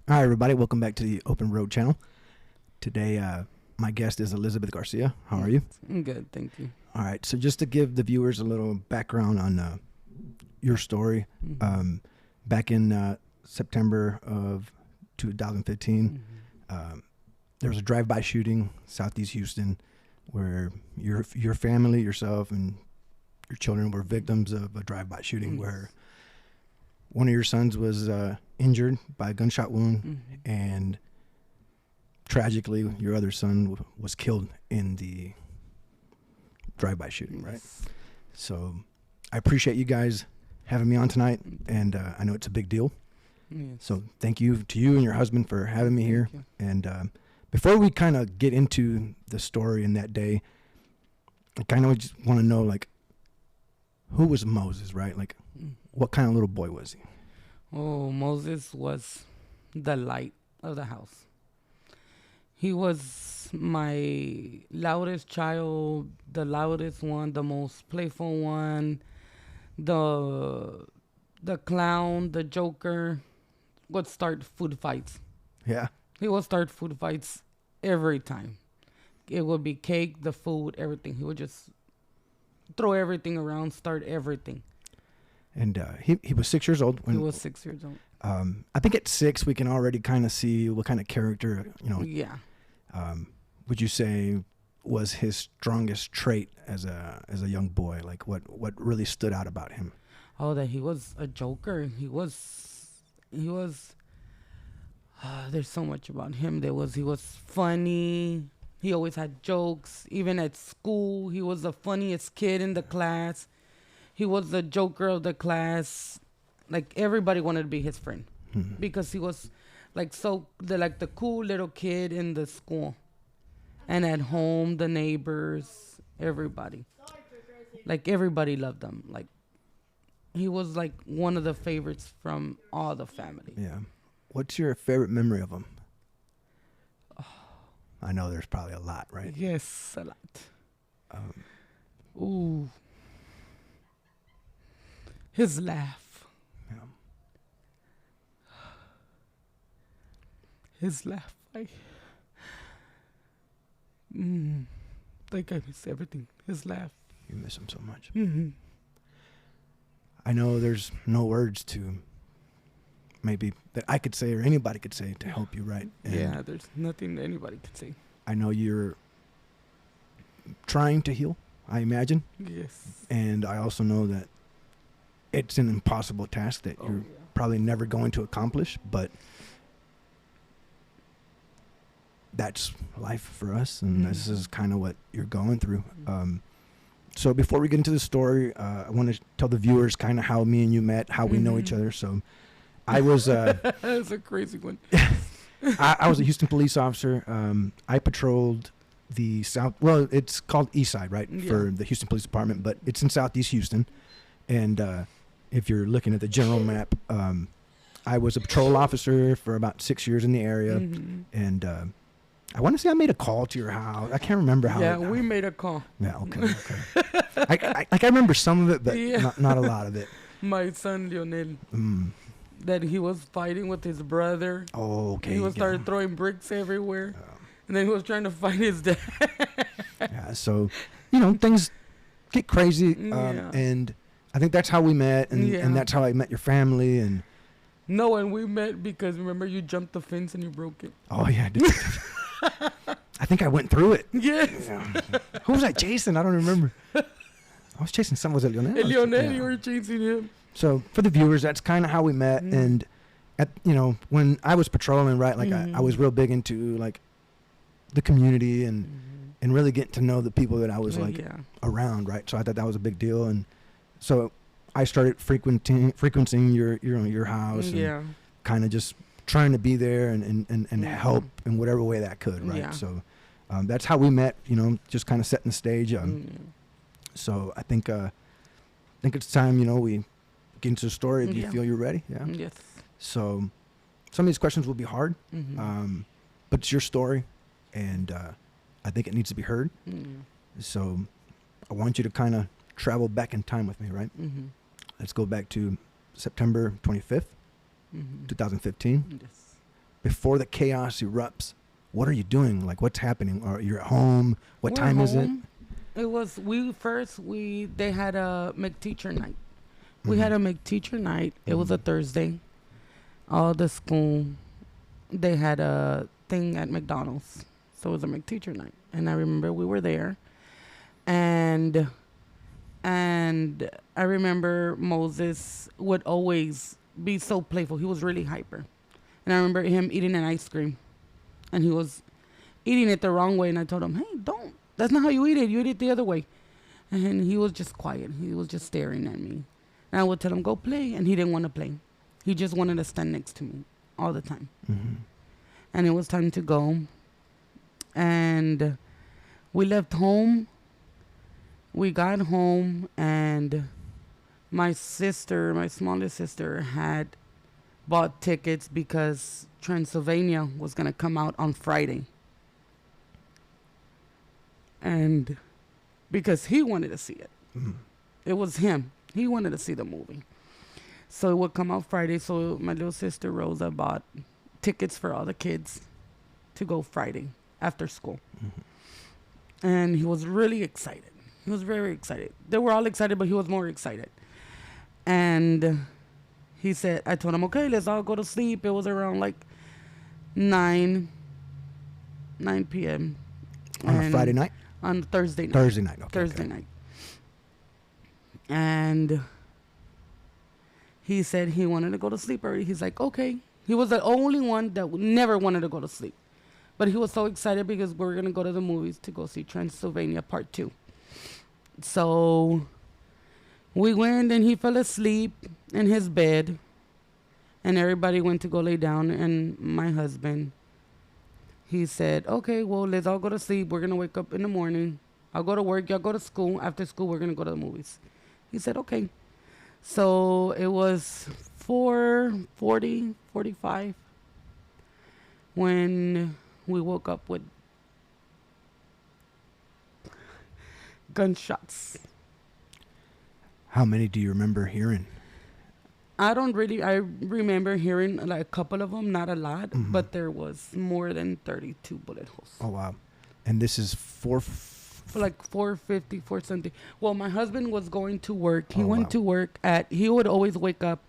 Hi, everybody. Welcome back to the Open Road channel. Today, my guest is Elizabeth Garcia. How are you? I'm good, thank you. All right. So, just to give the viewers a little background on your story, back in September of 2015, there was a drive-by shooting southeast Houston, where your family, yourself, and your children were victims of a drive-by shooting where one of your sons was injured by a gunshot wound, and tragically, your other son was killed in the drive-by shooting, right? So I appreciate you guys having me on tonight, and I know it's a big deal. Yes. So thank you to you and your husband for having me here. you. And before we kind of get into the story in that day, I kind of just want to know, like, who was Moses, right? Like, what kind of little boy was he? Oh, Moses was the light of the house. He was my loudest child, the loudest one, the most playful one, the clown, the joker. Would start food fights. Yeah. He would start food fights every time. It would be cake, the food, everything. He would just throw everything around, start everything. And he was 6 years old. He was 6 years old. I think at 6 we can already kind of see what kind of character, Yeah. would you say was his strongest trait as a young boy? Like what really stood out about him? Oh, that he was a joker. He was. There's so much about him. He was funny. He always had jokes. Even at school, he was the funniest kid in the class. He was the joker of the class. Like everybody wanted to be his friend because he was like the cool little kid in the school, and at home the neighbors, everybody. Like everybody loved him. Like he was like one of the favorites from all the family. Yeah. What's your favorite memory of him? I know there's probably a lot, right? Yes, a lot. Ooh. His laugh. Yeah. His laugh. Like I miss everything. His laugh. You miss him so much. Mm-hmm. I know there's no words to maybe that I could say or anybody could say to help you, right? And Yeah, there's nothing anybody can say. I know you're trying to heal, I imagine. Yes. And I also know that it's an impossible task that you're probably never going to accomplish, but that's life for us, and this is kind of what you're going through. So before we get into the story, I want to tell the viewers kind of how me and you met, how we know each other. So I was That's a crazy one. I was a Houston police officer. I patrolled the south. Well, it's called East Side, right, for the Houston Police Department, but it's in Southeast Houston. And if you're looking at the general map, I was a patrol officer for about 6 years in the area, and I want to say I made a call to your house. I can't remember how. Yeah, we made a call. Yeah, okay. I remember some of it, but not a lot of it. My son Lionel, that he was fighting with his brother. Oh, okay. He was started throwing bricks everywhere, and then he was trying to fight his dad. Yeah, so things get crazy, and I think that's how we met, and that's how I met your family, and. No, and we met because remember you jumped the fence and you broke it. Oh yeah, I did. I think I went through it. Yes. Yeah. Who was I chasing? I don't remember. I was chasing someone. Was it Lionel? Lionel, you were chasing him. So for the viewers, that's kind of how we met. And at when I was patrolling, right, like I was real big into like the community and really getting to know the people that I was around, right. So I thought that was a big deal, and so I started frequenting your house, and kind of just trying to be there and help in whatever way that could, right? Yeah. So that's how we met, just kind of setting the stage. So I think it's time, we get into the story. Do you feel you're ready? Yeah. Yes. So some of these questions will be hard, but it's your story, and I think it needs to be heard. So I want you to kind of travel back in time with me, right? Let's go back to September 25th, 2015. Yes. before the chaos erupts, what are you doing? Like, what's happening? Or you're at home? What We're time is it? home. It was they had a McTeacher night. We had a McTeacher night. It was a Thursday. All the school, they had a thing at McDonald's. So it was a McTeacher night. And I remember we were there. And I remember Moses would always be so playful. He was really hyper. And I remember him eating an ice cream. And he was eating it the wrong way. And I told him, hey, don't. That's not how you eat it. You eat it the other way. And he was just quiet. He was just staring at me. And I would tell him, go play. And he didn't want to play. He just wanted to stand next to me all the time. And it was time to go. And we left home. We got home. And my sister, my smallest sister, had bought tickets because Transylvania was going to come out on Friday. And because he wanted to see it. It was him. He wanted to see the movie. So it would come out Friday. So my little sister Rosa bought tickets for all the kids to go Friday after school. And he was really excited. He was very excited. They were all excited, but he was more excited. And he said, I told him, okay, let's all go to sleep. It was around like 9 p.m. On a Friday night? On Thursday night. Thursday night, okay. Thursday night. And he said he wanted to go to sleep already. He's like, okay. He was the only one that never wanted to go to sleep. But he was so excited because we were going to go to the movies to go see Transylvania Part 2. So we went and he fell asleep in his bed. And everybody went to go lay down. And my husband, he said, okay, well, let's all go to sleep. We're going to wake up in the morning. I'll go to work. Y'all go to school. After school, we're going to go to the movies. He said, okay. So it was 4:45 when we woke up with gunshots. How many do you remember hearing? I remember hearing like a couple of them, not a lot, but there was more than 32 bullet holes. Oh, wow. And this is Like 4:50, 4 something. Well, my husband was going to work. He went to work he would always wake up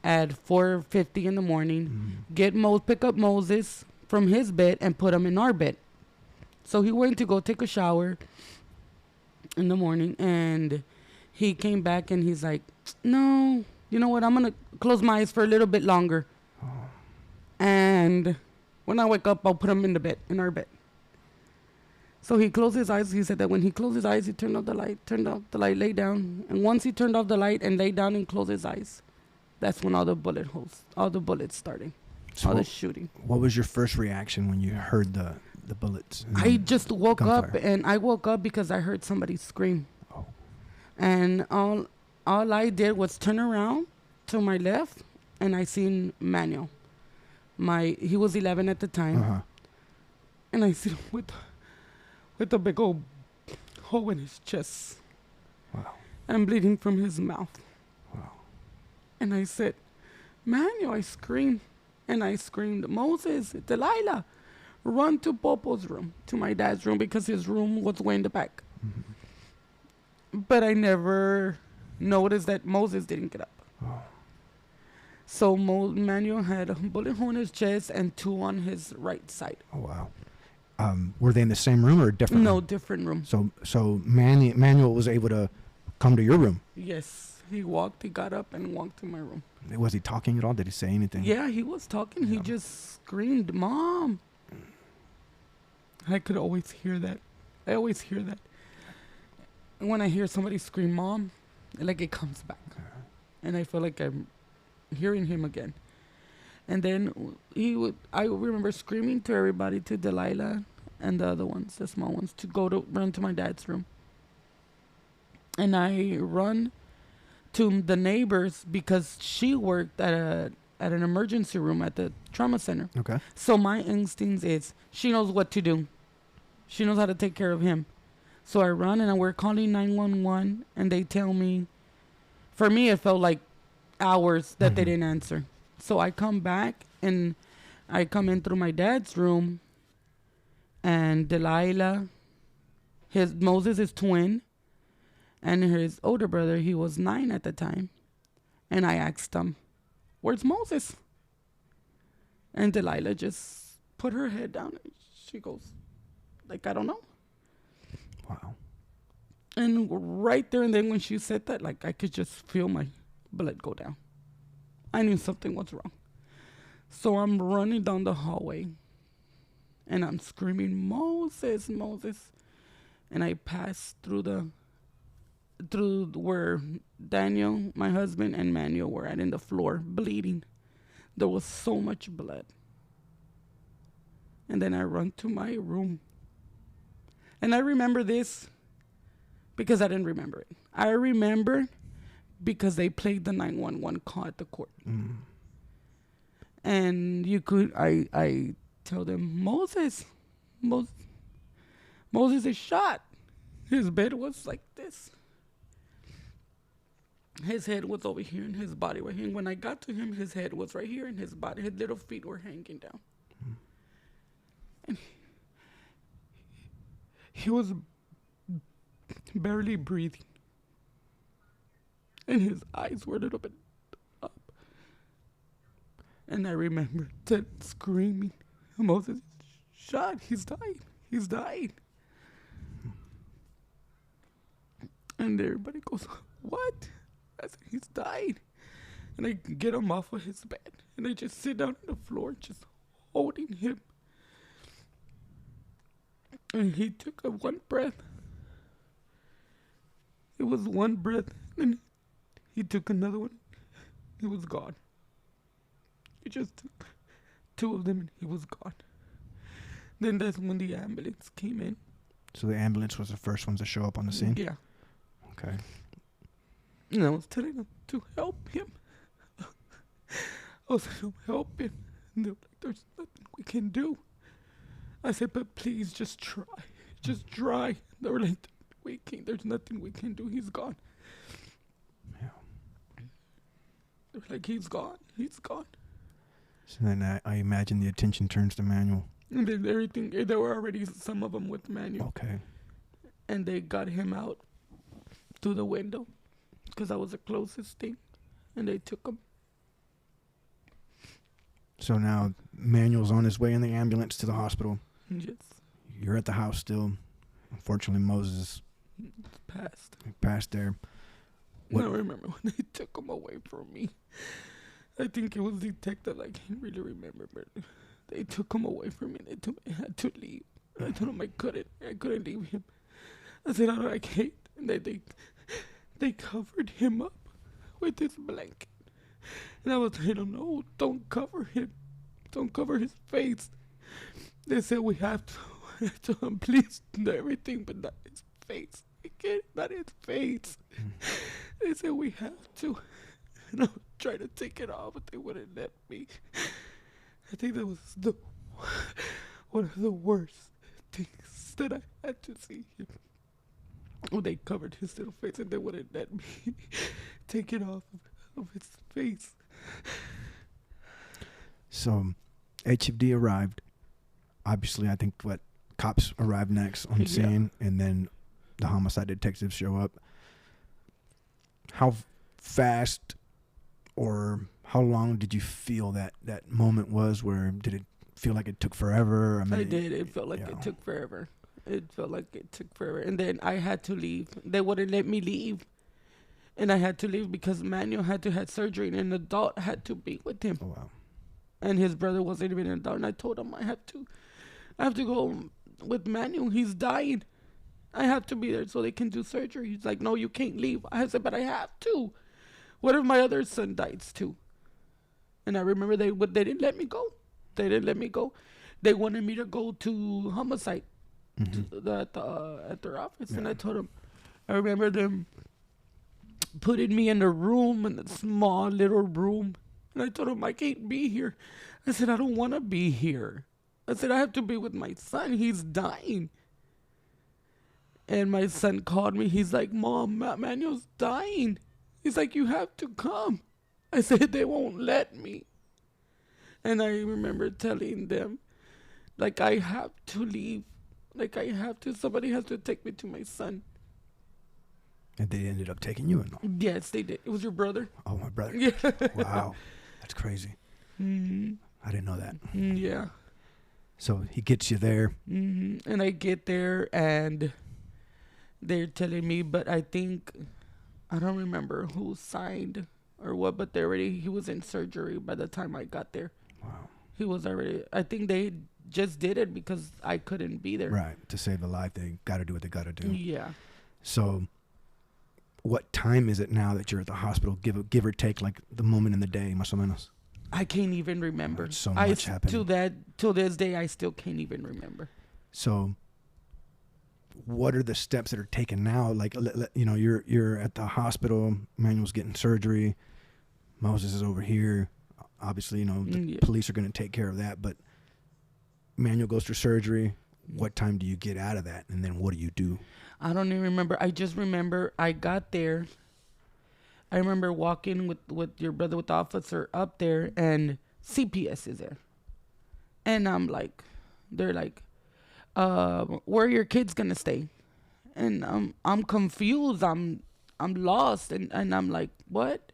at 4:50 in the morning, pick up Moses from his bed and put him in our bed. So he went to go take a shower in the morning, and he came back and he's like, no, you know what? I'm going to close my eyes for a little bit longer. And when I wake up, I'll put him in our bed. So he closed his eyes. He said that when he closed his eyes, he turned off the light, lay down. And once he turned off the light and lay down and closed his eyes, that's when all the bullets started, all the shooting. What was your first reaction when you heard the bullets? I just woke up, and I woke up because I heard somebody scream. Oh. And all I did was turn around to my left, and I seen Manuel. He was 11 at the time. And I see him with a big old hole in his chest. Wow. And bleeding from his mouth. Wow. And I said, Manuel, I screamed. And I screamed, Moses, Delilah, run to Popo's room, to my dad's room, because his room was way in the back. But I never noticed that Moses didn't get up. Oh. So Manuel had a bullet hole in his chest and 2 on his right side. Oh, wow. Were they in the same room or a different room? No, different room. So Manuel was able to come to your room? Yes. He got up and walked to my room. Was he talking at all? Did he say anything? Yeah, he was talking. He just screamed, Mom. I could always hear that. I always hear that. And when I hear somebody scream, Mom, like it comes back. And I feel like I'm hearing him again. And then I remember screaming to everybody, to Delilah and the other ones, the small ones, to run to my dad's room. And I run to the neighbors because she worked at an emergency room at the trauma center. Okay. So my instinct is she knows what to do. She knows how to take care of him. So I run and we're calling 911 and they tell me, for me it felt like hours that they didn't answer. So I come back and I come in through my dad's room, and Delilah, Moses is twin, and his older brother, he was 9 at the time. And I asked him, "Where's Moses?" And Delilah just put her head down. And she goes, like, "I don't know." Wow. And right there and then when she said that, like, I could just feel my blood go down. I knew something was wrong. So I'm running down the hallway, and I'm screaming, "Moses, Moses." And I passed through where Daniel, my husband, and Manuel were at in the floor, bleeding. There was so much blood. And then I run to my room. And I remember this because I didn't remember it. I remember because they played the 911 call at the court. Mm. And I tell them, Moses is shot. His bed was like this. His head was over here and his body was here. And when I got to him, his head was right here and his little feet were hanging down. Mm. And he was barely breathing. And his eyes were a little bit up. And I remember screaming, "Moses is shot. He's died. He's died." And everybody goes, "What?" I said, "He's died." And I get him off of his bed. And I just sit down on the floor, just holding him. And he took one breath. It was one breath. And he took another one. He was gone. He just took 2 of them and he was gone. Then that's when the ambulance came in. So the ambulance was the first ones to show up on the scene? Yeah. Okay. And I was telling them to help him. I was telling them, help him. And they were like, "There's nothing we can do." I said, "But please just try. Just try." They were like, "There's nothing we can do. He's gone." Yeah. They were like, "He's gone. He's gone." So then I imagine the attention turns to Manuel. And then everything, there were already some of them with Manuel. Okay. And they got him out through the window because that was the closest thing. And they took him. So now Manuel's on his way in the ambulance to the hospital. Yes. You're at the house still. Unfortunately, Moses passed there. I remember when they took him away from me. I think it was detected. I can't really remember, but they took him away from me. They told me I had to leave. I told him I couldn't leave him. I said, I can't. And they covered him up with this blanket. And I was telling them, "No, don't cover him. Don't cover his face." They said, "We have to." I told them, "Please do everything, but not his face. I can't, not his face." They said, "We have to." And I was trying to take it off, but they wouldn't let me. I think that was one of the worst things that I had to see him. When they covered his little face and they wouldn't let me take it off of his face. So HFD arrived. Obviously, I think cops arrived next on scene, and then the homicide detectives show up. How fast or how long did you feel that moment was? Where did it feel like it took forever? I did. It felt like it took forever. It felt like it took forever. And then I had to leave. They wouldn't let me leave. And I had to leave because Manuel had to have surgery and an adult had to be with him. Oh, wow. And his brother wasn't even an adult. And I told him I have to go with Manuel. He's dying. I have to be there so they can do surgery. He's like, "No, you can't leave." I said, "But I have to. What if my other son dies too?" And I remember they didn't let me go. They didn't let me go. They wanted me to go to homicide. Mm-hmm. At their office. Yeah. And I told them, I remember them putting me in a small little room. And I told them, "I can't be here." I said, "I don't want to be here." I said, "I have to be with my son. He's dying." And my son called me. He's like, "Mom, Manuel's dying." He's like, "You have to come." I said, "They won't let me." And I remember telling them, like, I have to leave. Like, I have to. Somebody has to take me to my son. And they ended up taking you in. Yes, they did. It was your brother. Oh, my brother. Yeah. Wow. That's crazy. Mm-hmm. I didn't know that. Yeah. So he gets you there. Mm-hmm. And I get there and they're telling me, but I think, I don't remember who signed or what, but he was in surgery by the time I got there. Wow. He was already, I think they just did it because I couldn't be there. Right. To save a life, they got to do what they got to do. Yeah. So what time is it now that you're at the hospital? Give or take, like the moment in the day, más o menos. I can't even remember. So much happened. Till this day, I still can't even remember. So what are the steps that are taken now? Like, you know, you're at the hospital, Manuel's getting surgery, Moses is over here. Obviously, you know, the police are going to take care of that, but Manuel goes through surgery. What time do you get out of that? And then what do you do? I don't even remember. I just remember I got there. I remember walking with your brother, with the officer up there, and CPS is there. And I'm like, they're like, where are your kids gonna stay? And I'm confused. I'm lost. And I'm like, what?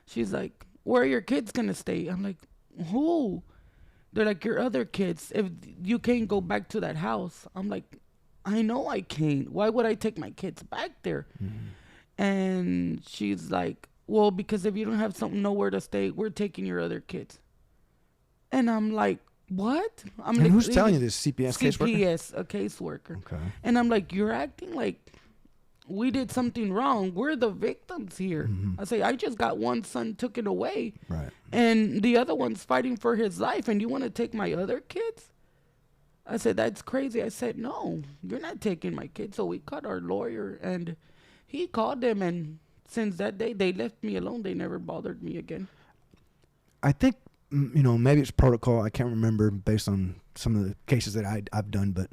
She's like, where are your kids gonna stay? I'm like, who? They're like, your other kids. If you can't go back to that house. I'm like, I know I can't. Why would I take my kids back there? Mm-hmm. And she's like, well, because if you don't have nowhere to stay, we're taking your other kids. And I'm like, what? I'm and like, who's telling you this? CPS caseworker? CPS, a caseworker. Okay. And I'm like, you're acting like we did something wrong. We're the victims here. Mm-hmm. I say, I just got one son taken away. Right. And the other one's fighting for his life. And you want to take my other kids? I said, that's crazy. I said, no, you're not taking my kids. So we called our lawyer and he called them. And since that day, they left me alone. They never bothered me again. I think, you know, maybe it's protocol. I can't remember based on some of the cases that I've done, but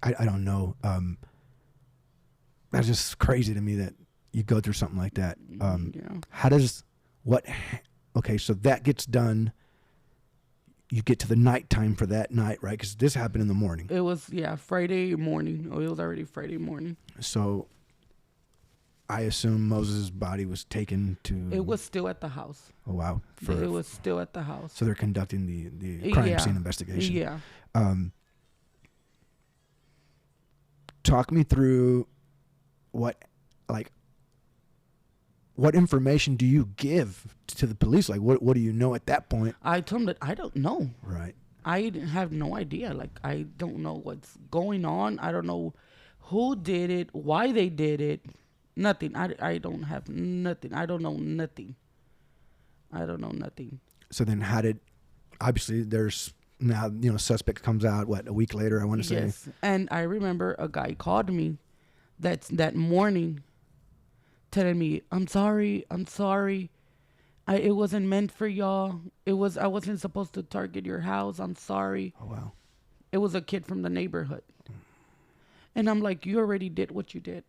I don't know. That's just crazy to me that you go through something like that. Okay, so that gets done. You get to the nighttime for that night, right? Because this happened in the morning. It was, Friday morning. Oh, it was already Friday morning. So I assume Moses' body was taken to... It was still at the house. Oh, wow. It was still at the house. So they're conducting the crime scene investigation. Yeah. Talk me through what information do you give to the police? Like, what do you know at that point? I told them that I don't know. Right. I have no idea. Like, I don't know what's going on. I don't know who did it, why they did it. Nothing. I don't have nothing. I don't know nothing. So then obviously there's now, you know, suspect comes out, a week later, I want to say. Yes. And I remember a guy called me that morning telling me, I'm sorry. It wasn't meant for y'all. I wasn't supposed to target your house. I'm sorry. Oh, wow. It was a kid from the neighborhood. And I'm like, you already did what you did.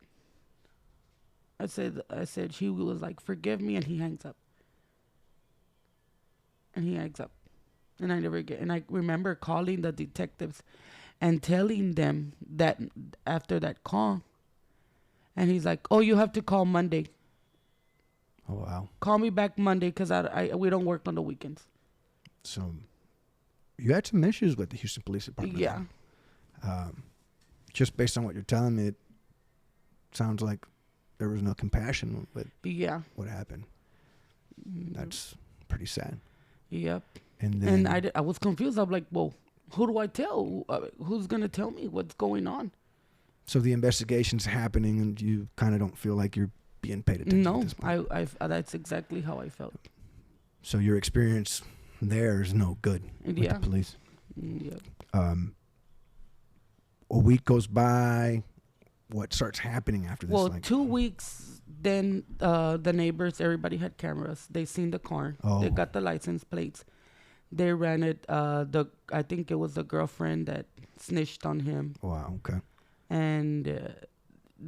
I said, he was like, forgive me. And he hangs up. And I remember calling the detectives and telling them that after that call. And he's like, oh, you have to call Monday. Oh, wow. Call me back Monday because we don't work on the weekends. So you had some issues with the Houston Police Department. Yeah. Just based on what you're telling me, it sounds like there was no compassion with what happened. That's pretty sad. Yep. And then I was confused. I'm like, well, who do I tell? Who's going to tell me what's going on? So the investigation's happening and you kind of don't feel like you're being paid attention at this point. No, that's exactly how I felt. So your experience there is no good with the police. Yep. A week goes by. What starts happening after this? Well, 2 weeks, then the neighbors, everybody had cameras. They seen the car. Oh. They got the license plates. They ran it. I think it was the girlfriend that snitched on him. Wow, okay. And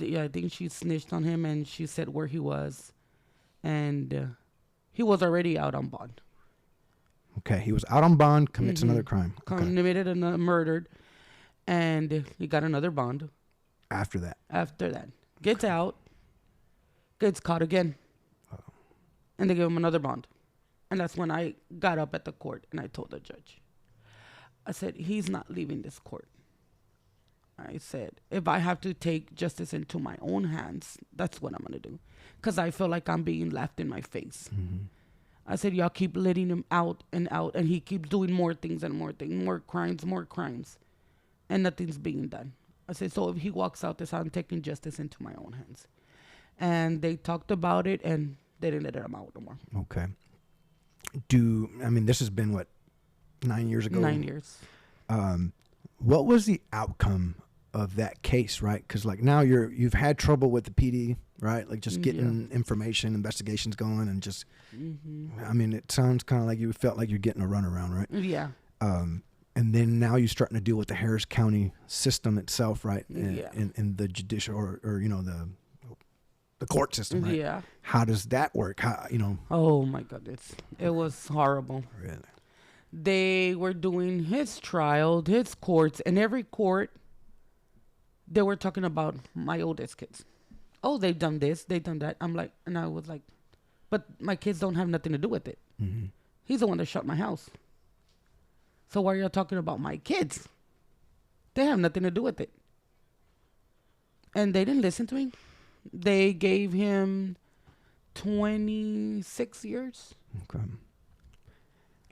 I think she snitched on him and she said where he was. And he was already out on bond. Okay, he was out on bond, commits another crime. Okay. Committed another murdered, and he got another bond. After that. After that, gets out, gets caught again, and they give him another bond. And that's when I got up at the court and I told the judge, I said, he's not leaving this court. I said, if I have to take justice into my own hands, that's what I'm going to do. Because I feel like I'm being laughed in my face. Mm-hmm. I said, y'all keep letting him out, and he keeps doing more things and more things, more crimes, and nothing's being done. I said, so if he walks out this, I'm taking justice into my own hands. And they talked about it, and they didn't let him out no more. Okay. This has been, what, 9 years ago? 9 years. What was the outcome of that case, right? Because like now you've had trouble with the PD, right? Like just getting information, investigations going, and just, it sounds kind of like you felt like you're getting a runaround, right? Yeah. And then now you're starting to deal with the Harris County system itself, right? In the judicial or the court system, right? Yeah. How does that work? Oh my goodness, it was horrible. Really? They were doing his trial, his courts, and every court, they were talking about my oldest kids. Oh, they've done this, they've done that. And I was like, but my kids don't have nothing to do with it. Mm-hmm. He's the one that shot my house. So why are you talking about my kids? They have nothing to do with it. And they didn't listen to me. They gave him 26 years. Okay.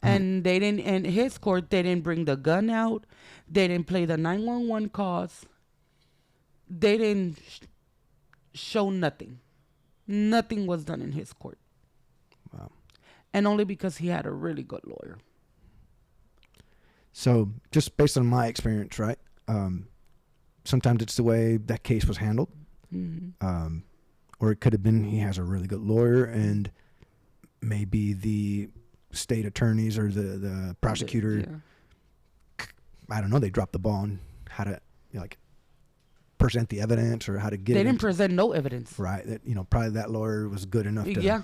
And they didn't, in his court, they didn't bring the gun out. They didn't play the 911 calls. They didn't show nothing. Nothing was done in his court. Wow. And only because he had a really good lawyer. So just based on my experience, right? Sometimes it's the way that case was handled. Mm-hmm. Or it could have been he has a really good lawyer and maybe the state attorneys or the prosecutor, I don't know, they dropped the ball on how to present the evidence or how to get They it. didn't present no evidence. Right. That, probably that lawyer was good enough to. Yeah.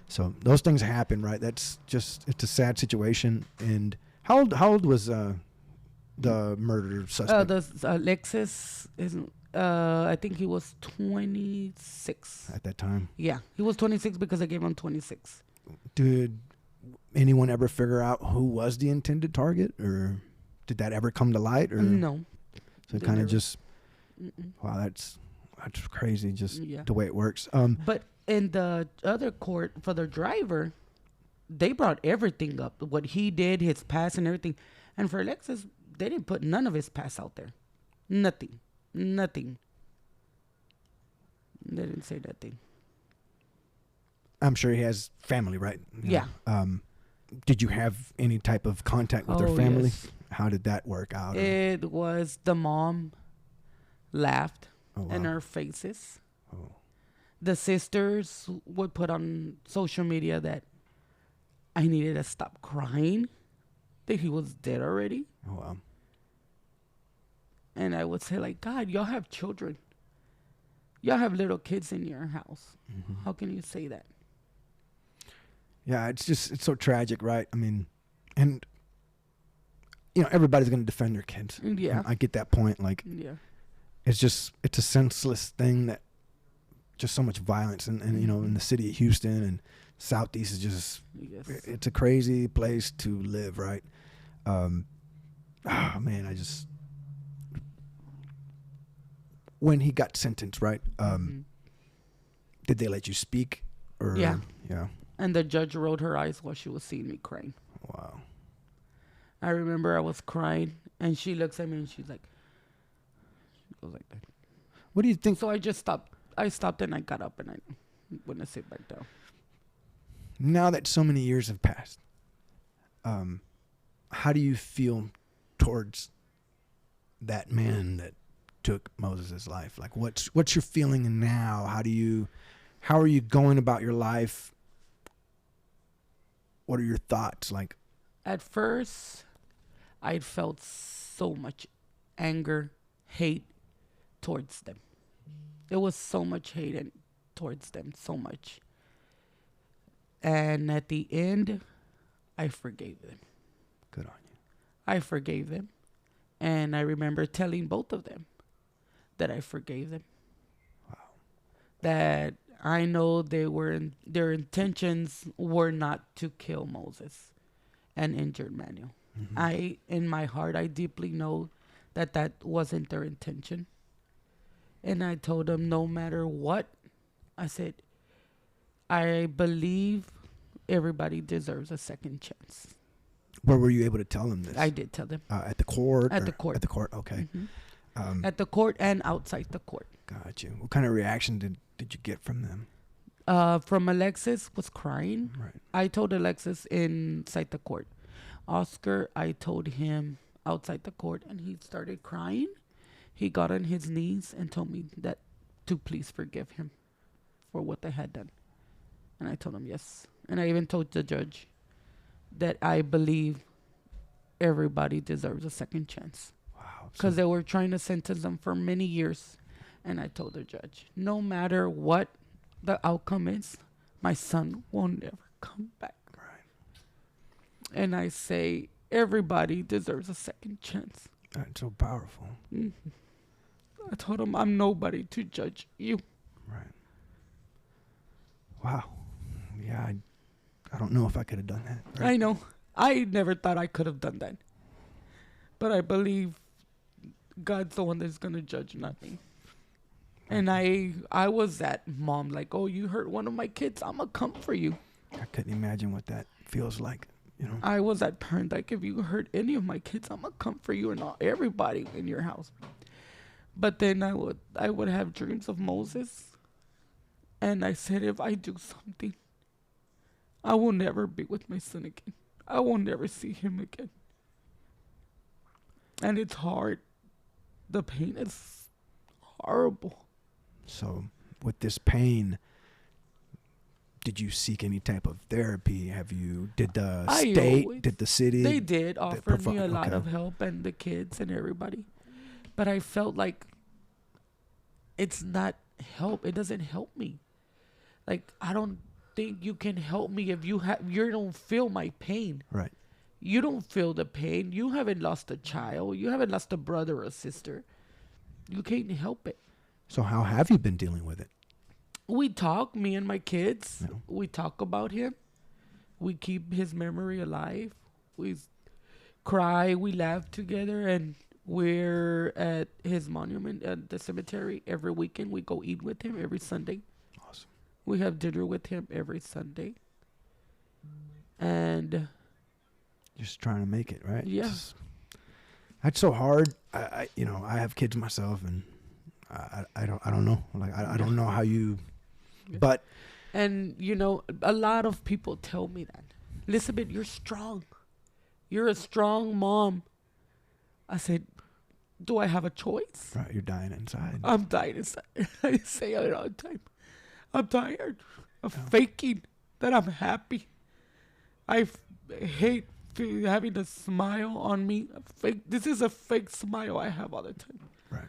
So those things happen, right? That's just, it's a sad situation. And how old was the murder suspect? Alexis is, I think he was 26. At that time? Yeah. He was 26 because I gave him 26. Did anyone ever figure out who was the intended target, or did that ever come to light? Or no. So it kind of just, wow, that's crazy, just the way it works. But in the other court for the driver, they brought everything up, what he did, his past and everything. And for Alexis, they didn't put none of his past out there. Nothing. They didn't say nothing. I'm sure he has family, right? Yeah. Did you have any type of contact with their family? Yes. How did that work out? It was the mom laughed in her faces. Oh. The sisters would put on social media that I needed to stop crying, that he was dead already. Oh, wow. And I would say, like, God, y'all have children. Y'all have little kids in your house. Mm-hmm. How can you say that? Yeah, it's so tragic, right? I mean, and, everybody's going to defend their kids. Yeah. I get that point. Like, it's a senseless thing that just so much violence. And in the city of Houston and Southeast is just, it's a crazy place to live, right? When he got sentenced, right? Did they let you speak? Or, yeah. Yeah. And the judge rolled her eyes while she was seeing me crying. Wow. I remember I was crying, and she looks at me and she goes like that. What do you think? So I just stopped. I stopped and I got up and I went to sit back down. Now that so many years have passed, how do you feel towards that man that took Moses' life? Like, what's your feeling now? How are you going about your life? What are your thoughts? Like, at first, I felt so much anger, hate towards them. It was so much hate towards them, so much. And at the end, I forgave them. Good on you. I forgave them. And I remember telling both of them that I forgave them. Wow. That I know their intentions were not to kill Moses and injure Manuel. Mm-hmm. In my heart, I deeply know that wasn't their intention. And I told them, no matter what, I said, I believe everybody deserves a second chance. Where were you able to tell them this? I did tell them. At the court? At the court. At the court, okay. Mm-hmm. At the court and outside the court. Got you. What kind of reaction did you get from them? From Alexis was crying. Right. I told Alexis inside the court. Oscar, I told him outside the court, and he started crying. He got on his knees and told me that to please forgive him for what they had done. And I told him yes. And I even told the judge that I believe everybody deserves a second chance. Wow. Because they were trying to sentence them for many years. And I told the judge, no matter what the outcome is, my son will never come back. Right. And I say, everybody deserves a second chance. That's so powerful. Mm-hmm. I told him, I'm nobody to judge you. Right. Wow. Yeah, I don't know if I could have done that. Right? I know. I never thought I could have done that. But I believe God's the one that's going to judge, not me. And I was that mom, like, oh, you hurt one of my kids, I'm going to come for you. I couldn't imagine what that feels like, you know. I was that parent, like, if you hurt any of my kids, I'm going to come for you and not everybody in your house. But then I would have dreams of Moses. And I said, if I do something, I will never be with my son again. I will never see him again. And it's hard. The pain is horrible. So with this pain, did you seek any type of therapy? Did the state, did the city? They did offer me a lot of help, and the kids and everybody. But I felt like it's not help. It doesn't help me. Like, I don't think you can help me if you don't feel my pain. Right. You don't feel the pain. You haven't lost a child. You haven't lost a brother or sister. You can't help it. So how have you been dealing with it? We talk, me and my kids. No. We talk about him. We keep his memory alive. We cry. We laugh together. And we're at his monument at the cemetery every weekend. We go eat with him every Sunday. Awesome. We have dinner with him every Sunday. And just trying to make it, right? Yeah. That's so hard. I have kids myself, and I don't know. Like, I don't know how you, but. And, a lot of people tell me that. Elizabeth, you're strong. You're a strong mom. I said, do I have a choice? Right, you're dying inside. I'm dying inside. I say it all the time. I'm tired of faking that I'm happy. I hate having a smile on me. This is a fake smile I have all the time. Right.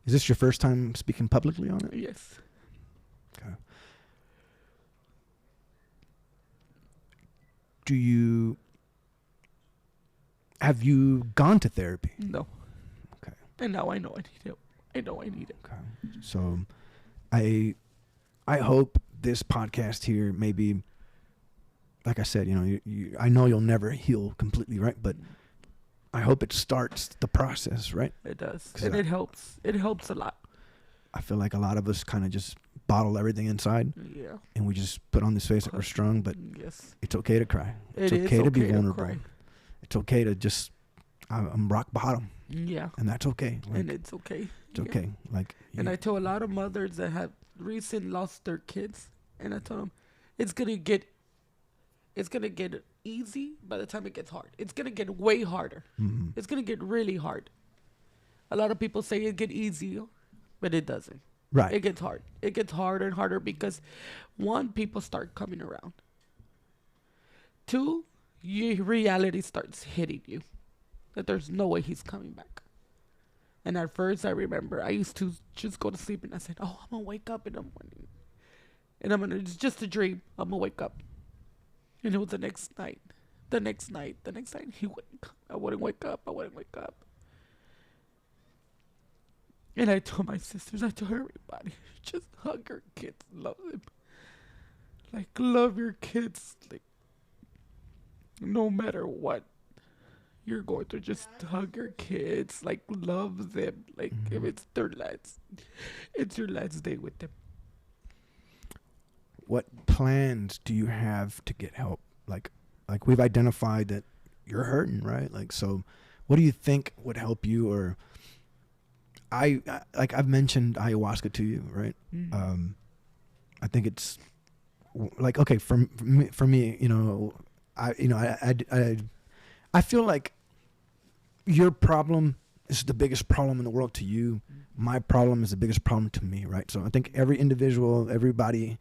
Is this your first time speaking publicly on it? Yes. Okay. Have you gone to therapy? No. Okay. And now I know I need help. I know I need it. Okay. So I hope this podcast here, maybe, like I said, I know you'll never heal completely, right? But I hope it starts the process, right? It does. And it helps. It helps a lot. I feel like a lot of us kind of just bottle everything inside. Yeah. And we just put on this face that we're strong, but yes, it's okay to cry. It's okay to be vulnerable. cry. It's okay to just, I'm rock bottom. Yeah. And that's okay. Like, and it's okay. It's okay. Like. And I tell a lot of mothers that have recently lost their kids, and I told them, it's gonna get easy by the time it gets hard. It's gonna get way harder. Mm-hmm. It's gonna get really hard. A lot of people say it get easy, but it doesn't. Right. It gets hard. It gets harder and harder because, one, people start coming around. Two, reality starts hitting you that there's no way he's coming back. And at first, I remember I used to just go to sleep and I said, "Oh, I'm gonna wake up in the morning, and it's just a dream. I'm gonna wake up." And it was the next night. The next night, I wouldn't wake up. And I told my sisters, I told everybody, just hug your kids, love them. Like, love your kids. Like, no matter what you're going through, just hug your kids. Like, love them. Like, if it's it's your last day with them. What plans do you have to get help? Like we've identified that you're hurting, right? Like, so what do you think would help you? Or I've mentioned ayahuasca to you, right? I think it's like, okay, for me, I feel like your problem is the biggest problem in the world to you. My problem is the biggest problem to me, right? So I think every individual, everybody,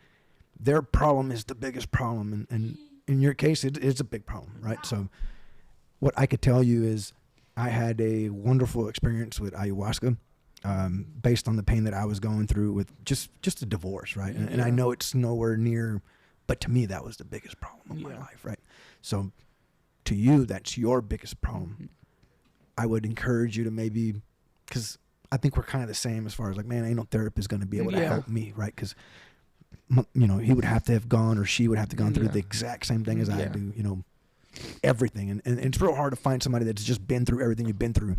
their problem is the biggest problem. And in your case, it's a big problem, right? So what I could tell you is I had a wonderful experience with ayahuasca, based on the pain that I was going through with just a divorce, right? And I know it's nowhere near, but to me, that was the biggest problem of my life, right? So to you, that's your biggest problem. I would encourage you to maybe, because I think we're kind of the same as far as like, man, ain't no therapist going to be able to help me, right? Because, he would have to have gone, or she would have to gone through the exact same thing as I do, everything. And it's real hard to find somebody that's just been through everything you've been through.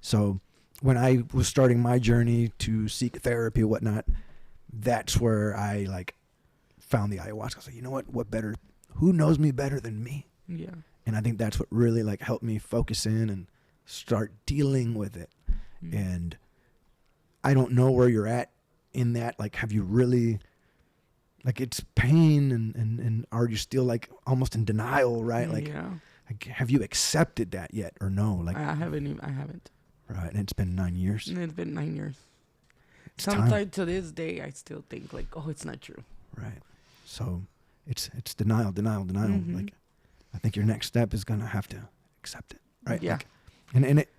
So when I was starting my journey to seek therapy or whatnot, that's where I like found the ayahuasca. I was like, you know what better, who knows me better than me? Yeah. And I think that's what really like helped me focus in and start dealing with it. And I don't know where you're at in that. Like, have you really, like, it's pain and are you still like almost in denial, right? Like, have you accepted that yet or no? Like, I haven't. Right. And it's been 9 years. It's been 9 years. It's Sometimes time. to this day, I still think like, oh, it's not true. Right. So it's denial. Like, I think your next step is going to have to accept it. Right. Yeah. Like, and it,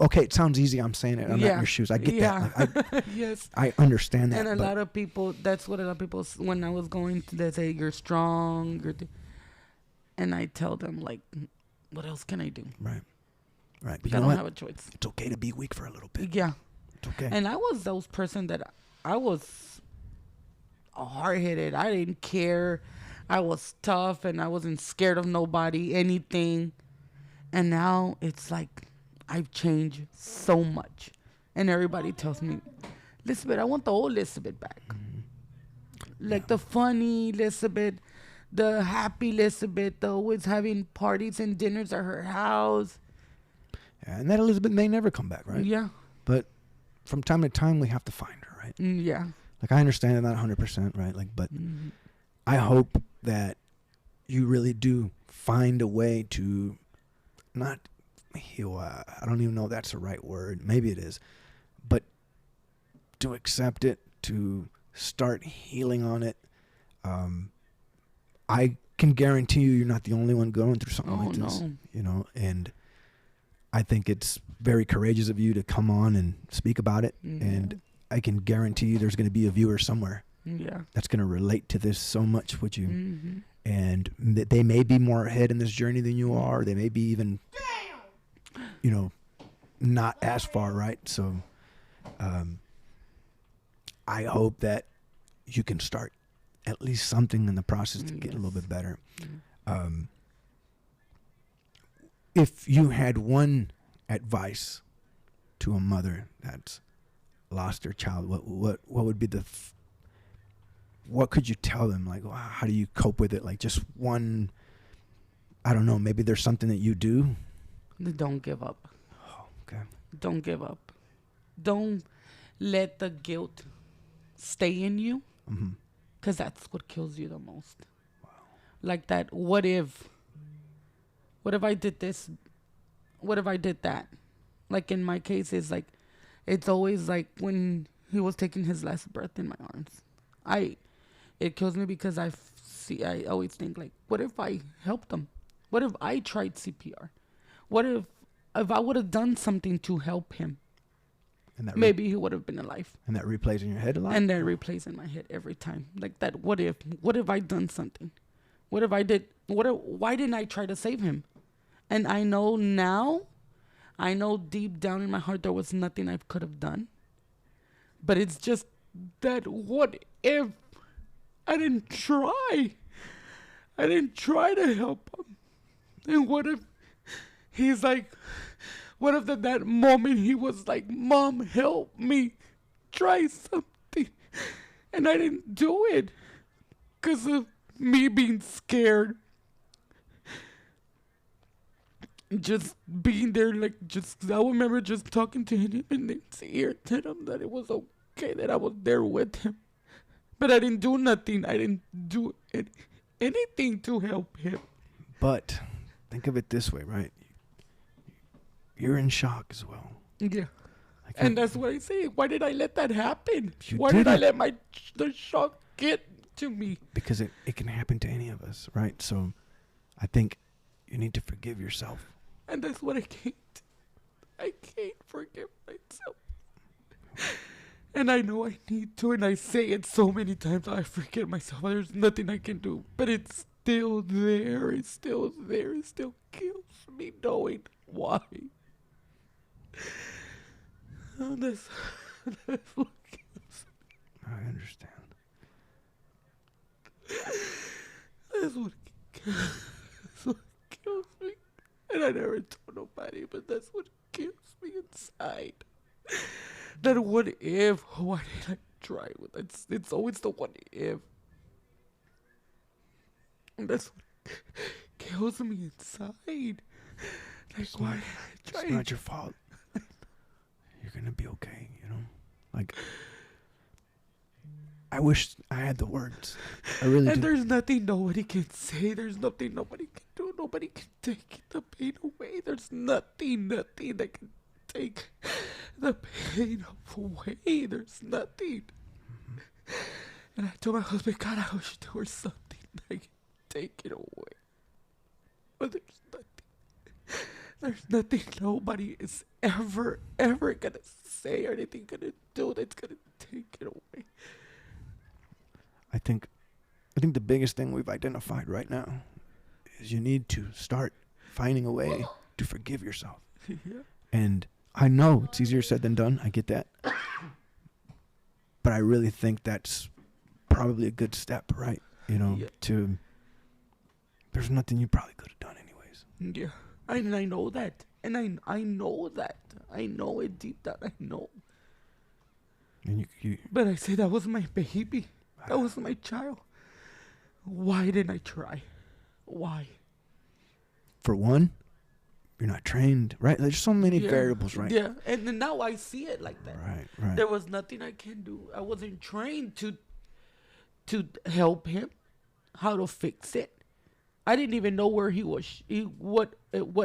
okay, it sounds easy. I'm saying it. I'm not in your shoes. I get that. Like, Yes. I understand that. And a lot of people, that's what a lot of people, when I was going to, they say, you're strong. And I tell them, like, what else can I do? Right. Right. But I don't have a choice. It's okay to be weak for a little bit. Yeah. It's okay. And I was those person that I was hard-headed. I didn't care. I was tough and I wasn't scared of nobody, anything. And now it's like I've changed so much. And everybody tells me, Elizabeth, I want the old Elizabeth back. Like the funny Elizabeth, the happy Elizabeth, the always having parties and dinners at her house. Yeah, and that Elizabeth may never come back, right? Yeah. But from time to time, we have to find her, right? Yeah. Like, I understand that not 100%, right? Like, but I hope that you really do find a way to not heal. I don't even know if that's the right word. Maybe it is. But to accept it, to start healing on it. I can guarantee you're not the only one going through something like this. And I think it's very courageous of you to come on and speak about it. And I can guarantee you there's going to be a viewer somewhere that's going to relate to this so much with you. And they may be more ahead in this journey than you are. They may be even, not as far, right? So I hope that you can start at least something in the process to get a little bit better. If you had one advice to a mother that's lost their child, what would be what could you tell them? Like, how do you cope with it? Like, just one, I don't know, maybe there's something that you do. Don't give up. Oh, okay. Don't give up. Don't let the guilt stay in you, because that's what kills you the most. Wow. Like that, what if I did this? What if I did that? Like in my case, it's always like when he was taking his last breath in my arms. It kills me because I always think like, what if I helped him? What if I tried CPR? What if I would have done something to help him? And that maybe he would have been alive. And that replays in your head a lot? And that replays in my head every time. Like that, what if I done something? What if I did, why didn't I try to save him? And I know now, I know deep down in my heart there was nothing I could have done. But it's just that what if I didn't try? I didn't try to help him. And what if he's like, what if at that moment he was like, Mom, help me, try something. And I didn't do it because of me being scared. Just being there, like, just, I remember just talking to him in his ear, telling him that it was okay, that I was there with him. But I didn't do nothing. I didn't do anything to help him. But think of it this way, right? You're in shock as well. Yeah. And that's what I say. Why did I let that happen? You Why did I didn't. let the shock get to me? Because it can happen to any of us, right? So I think you need to forgive yourself. And that's what I can't. I can't forgive myself. And I know I need to, and I say it so many times. I forget myself. There's nothing I can do. But it's still there. It's still there. It still kills me knowing why. Oh, that's what kills me. I understand. That's what kills me. And I never told nobody, but that's what kills me inside. That what if? Why did I try with it? It's always the what if. And that's what kills me inside. Like, why did I try? It's not your fault. You're going to be okay, you know? Like, I wish I had the words. I really And do. there's nothing nobody can say. There's nothing nobody can do. Nobody can take the pain away. There's nothing that can take the pain away. There's nothing. And I told my husband, God, I wish there was something that can take it away. But there's nothing. There's nothing nobody is ever gonna say or anything gonna do that's gonna take it away. I think the biggest thing we've identified right now is you need to start finding a way to forgive yourself. Yeah. And I know it's easier said than done. I get that. But I really think that's probably a good step, right? You know, Yeah. There's nothing you probably could have done anyways. Yeah. And I know that. And I know that. I know it deep down. I know. And you But I say that was my baby. That was my child. Why didn't I try? Why? for one, you're not trained, right? There's so many variables, right? Yeah, and then now I see it like that. Right. There was nothing I can do. I wasn't trained to help him, how to fix it. I didn't even know where he was. What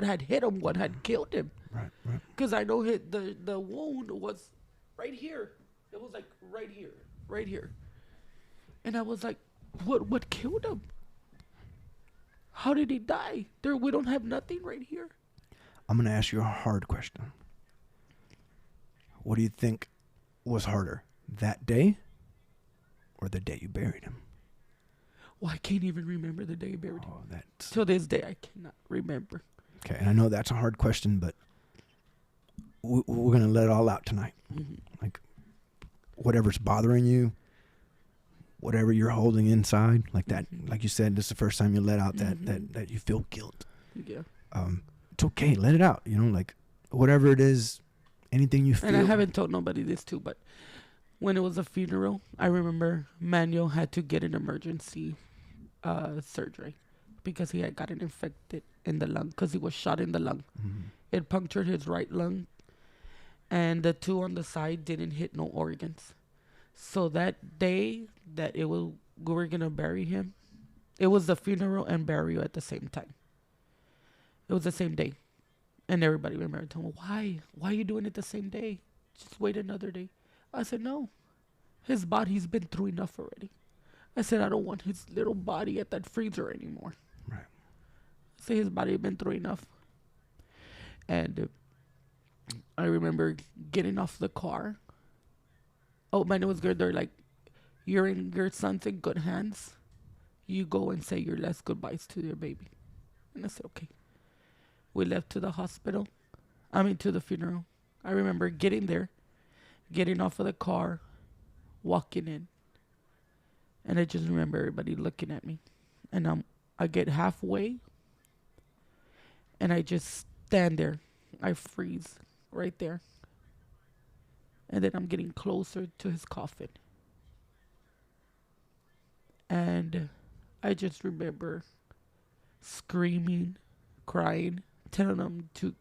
had hit him, what had killed him. Right. Because I know the wound was right here. It was like right here. And I was like, what killed him? How did he die? We don't have nothing right here. I'm going to ask you a hard question. What do you think was harder, that day or the day you buried him? Well, I can't even remember the day I buried him. Oh, that's... Till this day, I cannot remember. Okay, and I know that's a hard question, but we're going to let it all out tonight. Mm-hmm. Like, whatever's bothering you, whatever you're holding inside, like that, like you said, this is the first time you let out that you feel guilt. Yeah. It's okay, let it out, like whatever it is, anything you feel. And I haven't told nobody this too, but when it was a funeral, I remember Manuel had to get an emergency surgery because he had gotten infected in the lung because he was shot in the lung. Mm-hmm. It punctured his right lung, and the two on the side didn't hit no organs. So that day that we were gonna bury him, it was the funeral and burial at the same time. It was the same day, and everybody remembered telling me, why are you doing it the same day? Just wait another day. I said, no, his body's been through enough already. I said, I don't want his little body at that freezer anymore. Right. I said, his body had been through enough. And I remember getting off the car. Oh, man, it was good. They're like, your son's in good hands. You go and say your last goodbyes to your baby. And I said, okay. we left to the hospital. I mean, to the funeral. I remember getting there, getting off of the car, walking in. And I just remember everybody looking at me. And I get halfway, and I just stand there. I freeze right there. And then I'm getting closer to his coffin. And I just remember screaming, crying, telling him to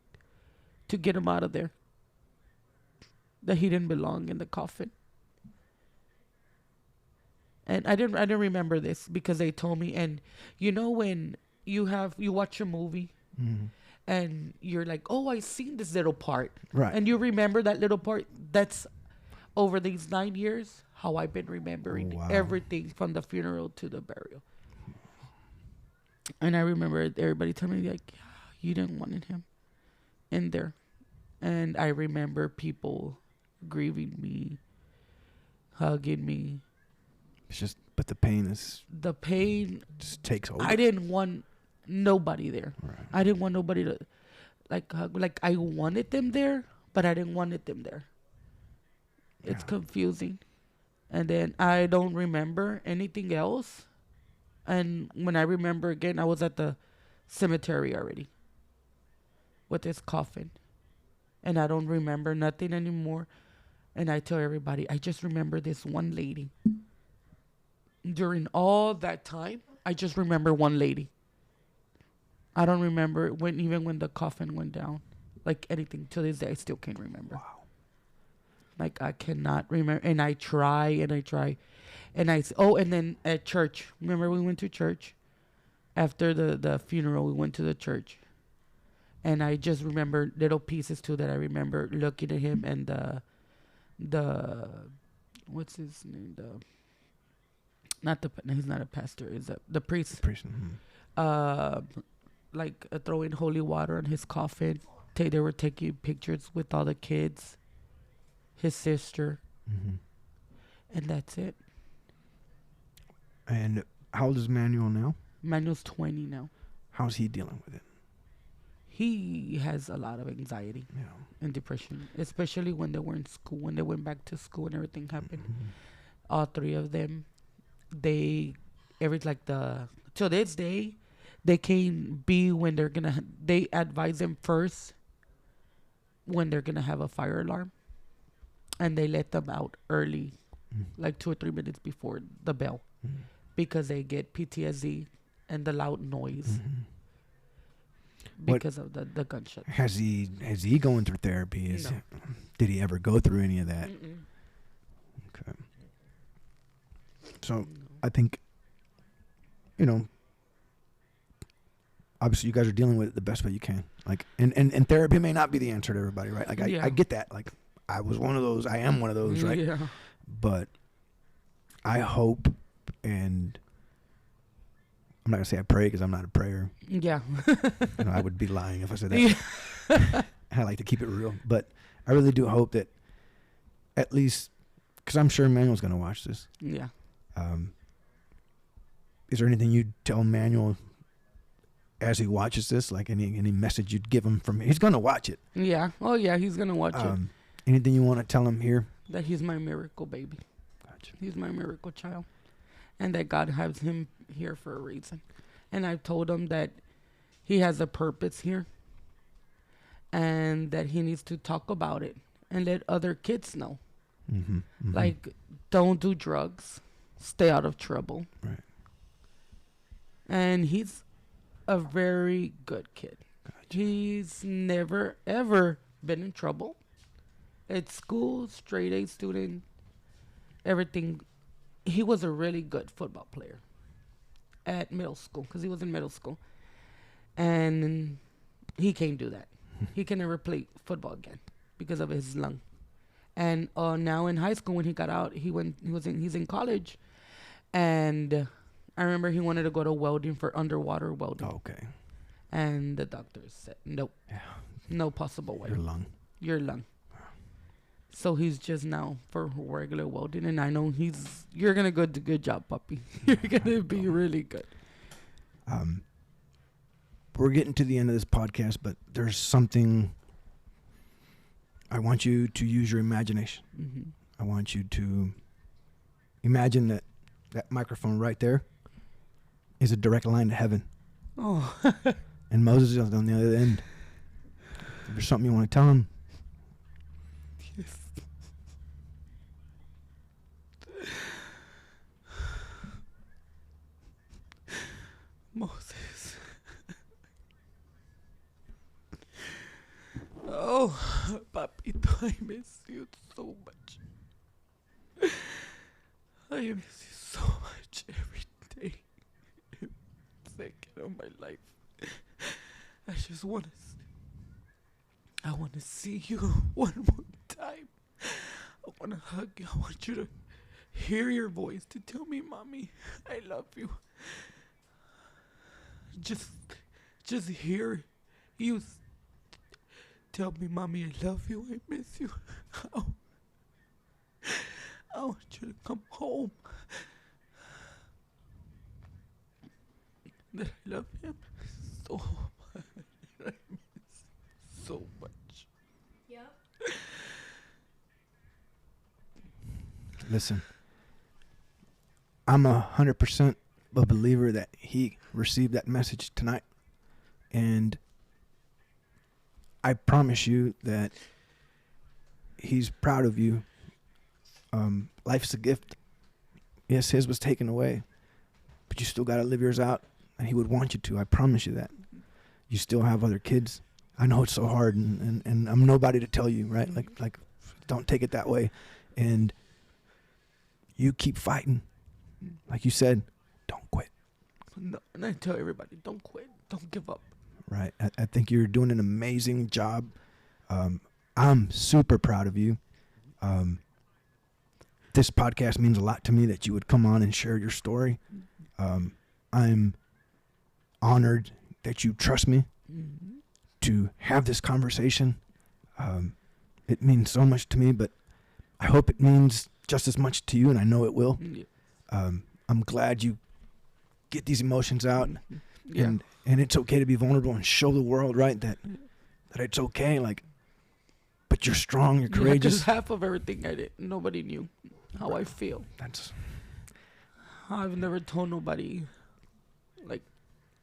get him out of there. That he didn't belong in the coffin. And I didn't remember this because they told me. And you know when you watch a movie, Mm-hmm. and you're like, oh, I seen this little part, Right. and you remember that little part. That's over these 9 years how I've been remembering Wow. everything from the funeral to the burial. And I remember everybody telling me, like, you didn't want him in there. And I remember people grieving me, hugging me. It's just, but the pain The pain, just takes over. I didn't want nobody there. Right. I didn't want nobody to hug. Like, I wanted them there, but I didn't want them there. It's Yeah. confusing. And then I don't remember anything else. And when I remember again, I was at the cemetery already with his coffin. And I don't remember nothing anymore. And I tell everybody, I just remember this one lady. During all that time, I just remember one lady. I don't remember even when the coffin went down. Like anything. To this day, I still can't remember. Wow. Like, I cannot remember. And I try and I try. And and then at church. Remember we went to church? After the funeral, we went to the church. And I just remember little pieces too that I remember looking at him and the what's his name? He's not a pastor. Is the priest? Priest. Mm-hmm. Throwing holy water on his coffin. They were taking pictures with all the kids, his sister, Mm-hmm. and that's it. And how old is Manuel now? Manuel's 20 now. How's he dealing with it? He has a lot of anxiety Yeah. and depression, especially when they were in school, when they went back to school and everything happened. Mm-hmm. All three of them, till this day, they can be when they advise them first when they're gonna have a fire alarm, and they let them out early, like 2 or 3 minutes before the bell, Mm-hmm. because they get PTSD and the loud noise Mm-hmm. because of the gunshot. Has he going through therapy? No. Did he ever go through any of that? Mm-mm. Okay. So I think, obviously you guys are dealing with it the best way you can. Like, and therapy may not be the answer to everybody, right? Like, Yeah. I get that. Like, I was one of those. I am one of those, right? Yeah. But I hope, and I'm not gonna say I pray because I'm not a prayer. Yeah. I would be lying if I said that. Yeah. I like to keep it real, but I really do hope that at least, because I'm sure Manuel's gonna watch this. Yeah. Is there anything you'd tell Manuel as he watches this? Like any message you'd give him from? He's gonna watch it. Yeah. Oh yeah, he's gonna watch it. Anything you want to tell him here? That he's my miracle baby. Gotcha. He's my miracle child. And that God has him here for a reason. And I've told him that he has a purpose here. And that he needs to talk about it and let other kids know. Mm-hmm, mm-hmm. Like, don't do drugs. Stay out of trouble. Right. And he's a very good kid. Gotcha. He's never, ever been in trouble. At school, straight A student, everything. He was a really good football player at middle school because he was in middle school. And he can't do that. He can never play football again because of his lung. And now in high school, when he got out, he's in college. And I remember he wanted to go to welding for underwater welding. Oh, okay. And the doctors said, nope, Yeah. no possible way. Your lung. So he's just now for regular welding. And I know you're going to do a good job, puppy. You're going to be really good. we're getting to the end of this podcast, but there's something I want you to use your imagination. Mm-hmm. I want you to imagine that microphone right there is a direct line to heaven. Oh. And Moses is on the other end. If there's something you want to tell him. Yes. Moses. Oh, Papito, I miss you so much. I miss you so much every day. Second of my life. I just want to. I want to see you one more time. I want to hug you. I want you to hear your voice to tell me, Mommy, I love you. Just hear you tell me, Mommy, I love you. I miss you. I want you to come home. That I love him so much. I miss so much. Yep. Listen, I'm 100% a believer that he received that message tonight. And I promise you that he's proud of you. Life's a gift. Yes, his was taken away, but you still got to live yours out, and he would want you to. I promise you that. You still have other kids. I know it's so hard, and I'm nobody to tell you, right? Like, don't take it that way. And you keep fighting. Like you said, don't quit. No, and I tell everybody, don't quit. Don't give up. Right. I think you're doing an amazing job. I'm super proud of you. This podcast means a lot to me that you would come on and share your story. I'm honored that you trust me to have this conversation. It means so much to me, but I hope it means just as much to you, and I know it will. Yeah. I'm glad you get these emotions out, Yeah. and it's okay to be vulnerable and show the world, right, that it's okay. Like, but you're strong, you're courageous. Yeah, 'cause half of everything I did, nobody knew how I feel. That's I've never told nobody, like,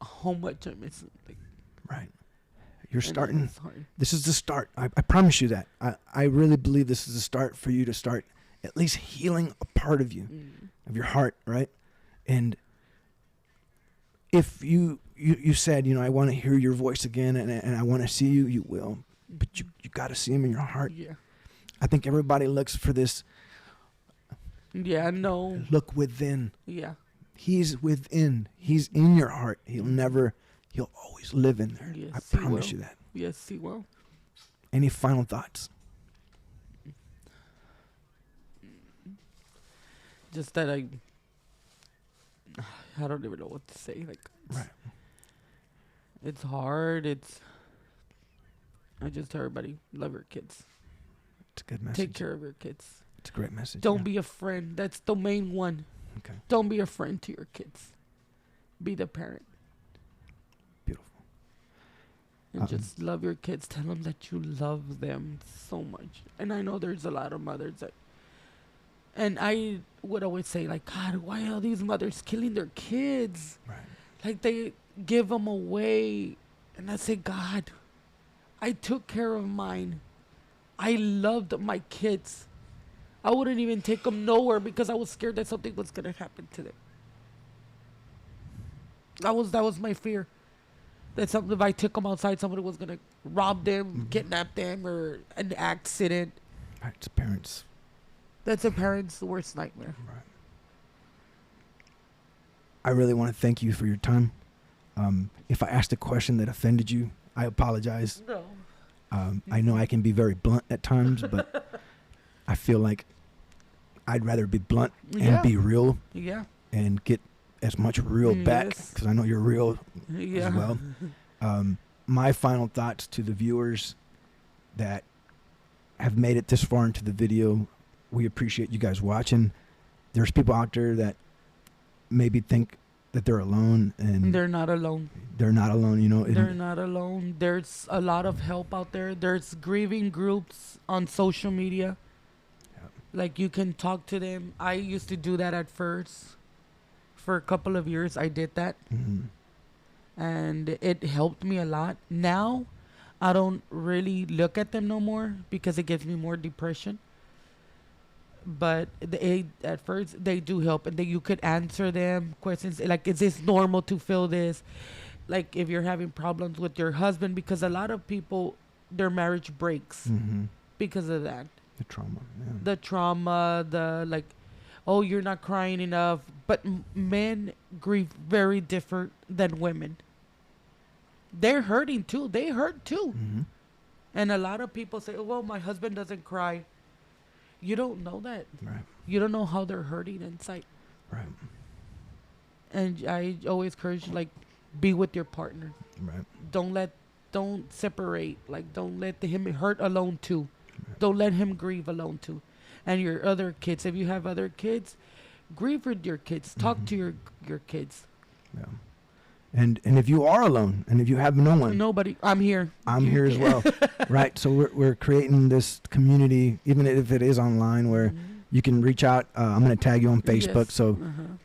how much I miss it. Like, right. You're and starting. it's hard. This is the start. I promise you that. I really believe this is the start for you to start at least healing a part of you, of your heart, right? And if you said, I want to hear your voice again, and I want to see you, you will. But you got to see him in your heart. Yeah. I think everybody looks for this. Yeah, no. Look within. Yeah. He's within. He's in your heart. He'll always live in there. Yes, I he promise will. you that. Yes, he will. Any final thoughts? Just that I don't even know what to say. Like, Right. it's hard. I just tell everybody, love your kids. It's a good message. Take care of your kids. It's a great message. Don't yeah. be a friend. That's the main one. Okay. Don't be a friend to your kids. Be the parent. Beautiful. And just love your kids. Tell them that you love them so much. And I know there's a lot of mothers that... And I would always say, like, God, why are these mothers killing their kids? Right. Like, they give them away. And I say, God, I took care of mine. I loved my kids. I wouldn't even take them nowhere because I was scared that something was going to happen to them. That was my fear. That something, if I took them outside, somebody was going to rob them, kidnap them, or an accident. Right. It's parents. That's a parent's worst nightmare. Right. I really want to thank you for your time. If I asked a question that offended you, I apologize. No. I know I can be very blunt at times, but I feel like I'd rather be blunt and be real Yeah. and get as much real back, Yes. because I know you're real Yeah. as well. My final thoughts to the viewers that have made it this far into the video: we appreciate you guys watching. There's people out there that maybe think that they're alone, and They're not alone. they're not alone. You know, They're not alone. There's a lot of help out there. There's grieving groups on social media. Yep. Like you can talk to them. I used to do that at first. For a couple of years, I did that. And it helped me a lot. Now, I don't really look at them no more because it gives me more depression. But at first, they do help. And then you could answer them questions like, is this normal to feel this? Like if you're having problems with your husband, because a lot of people, their marriage breaks because of that. The trauma. Yeah. The trauma, the like, oh, you're not crying enough. But men grieve very different than women. They're hurting too. They hurt too. And a lot of people say, oh, well, my husband doesn't cry. You don't know that. Right. You don't know how they're hurting inside. Right. And I always encourage, like, be with your partner. Right. Don't separate. Like, don't let him hurt alone too. Right. Don't let him grieve alone too. And your other kids, if you have other kids, grieve with your kids. Talk to your kids. Yeah. And if you are alone, and if you have no one, nobody, I'm here. I'm here as well. Right. So we're creating this community, even if it is online, where you can reach out. I'm going to tag you on Facebook. Yes. So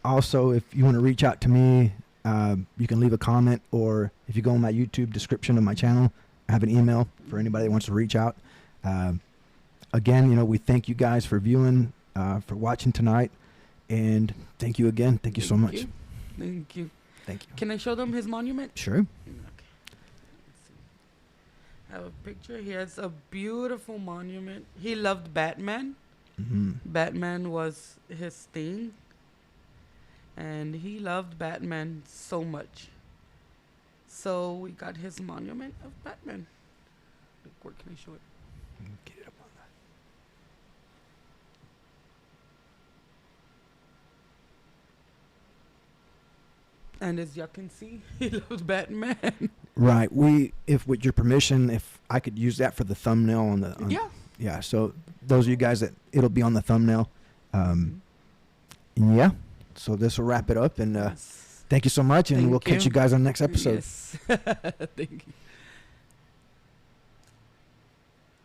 also, if you want to reach out to me, you can leave a comment, or if you go on my YouTube description of my channel, I have an email for anybody that wants to reach out. Again, you know, we thank you guys for viewing, for watching tonight, and thank you again. Thank you so much. Thank you. Thank you. Can I show them his monument? Sure. Okay. Let's see. I have a picture. He has a beautiful monument. He loved Batman. Batman was his thing. And he loved Batman so much. So we got his monument of Batman. Where can I show it? Get it up on that. And as y'all can see, he loves Batman. Right. If with your permission, if I could use that for the thumbnail on the. Yeah. So those of you guys that it'll be on the thumbnail. Yeah. So this will wrap it up, and thank you so much, and we'll catch you guys on the next episode. Yes. Thank you.